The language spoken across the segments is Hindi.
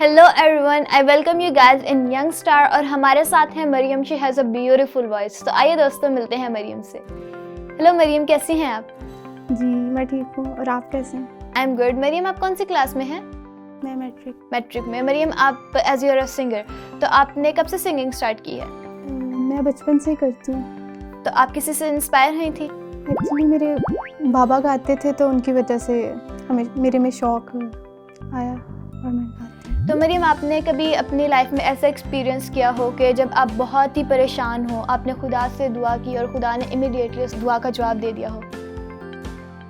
Hello everyone, I welcome you guys in young star और हमारे साथ हैं Mariam. She has a beautiful voice. तो आइए दोस्तों मिलते हैं मरियम से। हेलो मरियम, कैसी हैं आप? जी मैं ठीक हूँ, और आप कैसे हैं? I am good. मरियम, आप कौन सी क्लास में हैं? मैं मैट्रिक में। मरियम, आप एज यूर अ सिंगर, तो आपने कब से सिंगिंग स्टार्ट की है? मैं बचपन से ही करती हूँ। तो आप किसी से इंस्पायर हुई थी? एक्चुअली मेरे बाबा गाते थे तो उनकी वजह से हमें मेरे में शौक आया और मैं गाती हूँ। तो मरियम, आपने कभी अपनी लाइफ में ऐसा एक्सपीरियंस किया हो कि जब आप बहुत ही परेशान हो, आपने खुदा से दुआ की और खुदा ने इमीडिएटली उस दुआ का जवाब दे दिया हो?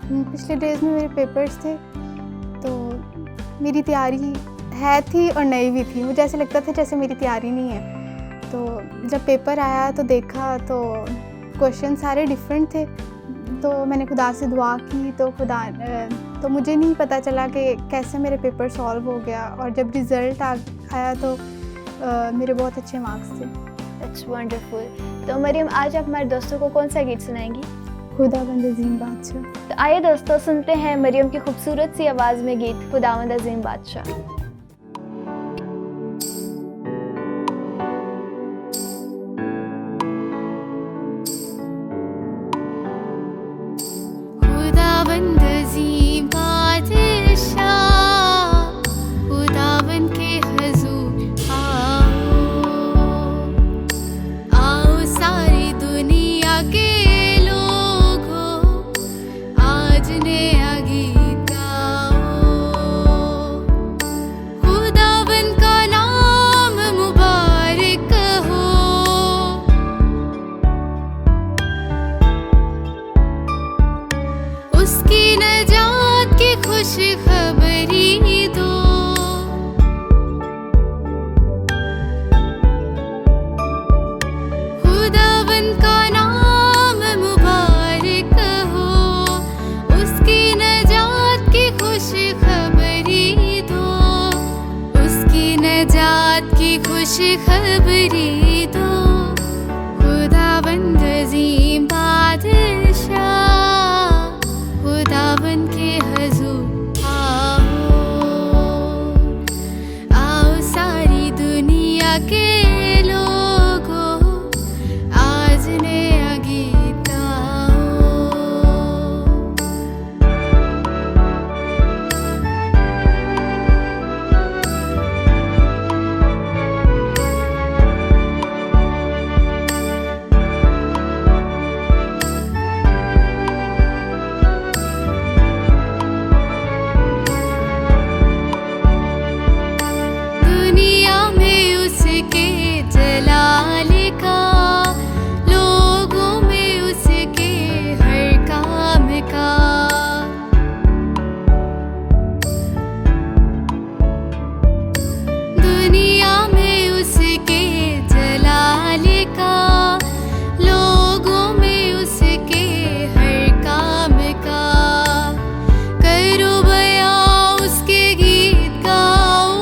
पिछले डेज में मेरे पेपर्स थे, तो मेरी तैयारी है थी और नहीं भी थी। मुझे ऐसे लगता था जैसे मेरी तैयारी नहीं है। तो जब पेपर आया तो देखा तो क्वेश्चन सारे डिफरेंट थे। तो मैंने खुदा से दुआ की तो मुझे नहीं पता चला कि कैसे मेरे पेपर सॉल्व हो गया, और जब रिज़ल्ट आया तो मेरे बहुत अच्छे मार्क्स थे। That's wonderful. तो मरियम, आज आप हमारे दोस्तों को कौन सा गीत सुनाएंगी? खुदावंद अज़ीम बादशाह। तो आइए दोस्तों सुनते हैं मरियम की खूबसूरत सी आवाज़ में गीत खुदावंद अज़ीम बादशाह। खुदावंद अज़ीम बादशाह, खुदावंद के हुज़ूर आओ सारी दुनिया के लोगों, आज नया गीत गाओ। खुदावंद का नाम मुबारक हो, उसकी नजात की खुशखबरी दो। खुदावंद का नाम मुबारक हो, उसकी नजात की खुशखबरी दो, उसकी नजात की खुशखबरी दो। खुदावंद अज़ीम बादशाह, खुदावंद के हुज़ूर आओ सारी दुनिया के लोगों, आज नया गीत गाओ। दुनिया में उसके जलाल का, लोगों में उसके हर काम का। दुनिया में उसके जलाल का, लोगों में उसके हर काम का। करो बयां उसके गीत गाओ,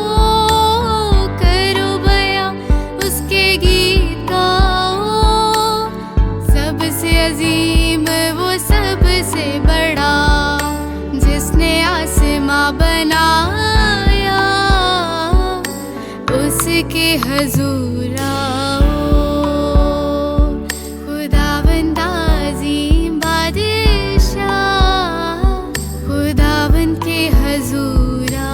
करो बयां उसके गीत गाओ। सबसे अजीम वो सबसे बड़ा, जिसने आसमां बनाया, उसके हुज़ूर आओ। खुदावंद अज़ीम बादशाह, खुदावंद के हुज़ूर आओ।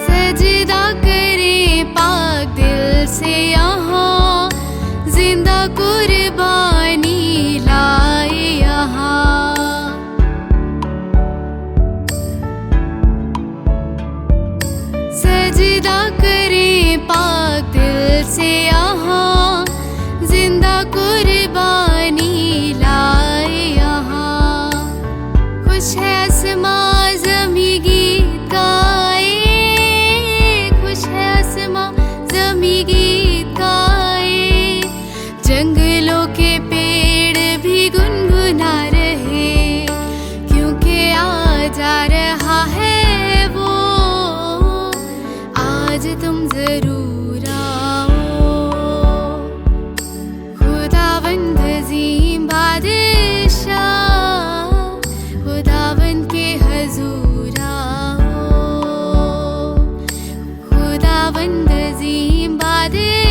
सजदा करें पाक दिल से यहाँ, जिंदा कुर्बानी लाए यहाँ। सजदा करें पाक दिल से यहाँ, जिंदा कुर्बानी लाए यहाँ। खुश है आसमां ज़मीं गीत गाए, खुश है आसमां ज़मीं गीत गाए। जंगलों के पेड़ जरूर आओ, खुदावंद अज़ीम बादशाह, खुदावंद के हजूर आओ, खुदावंद अज़ीम बादशाह।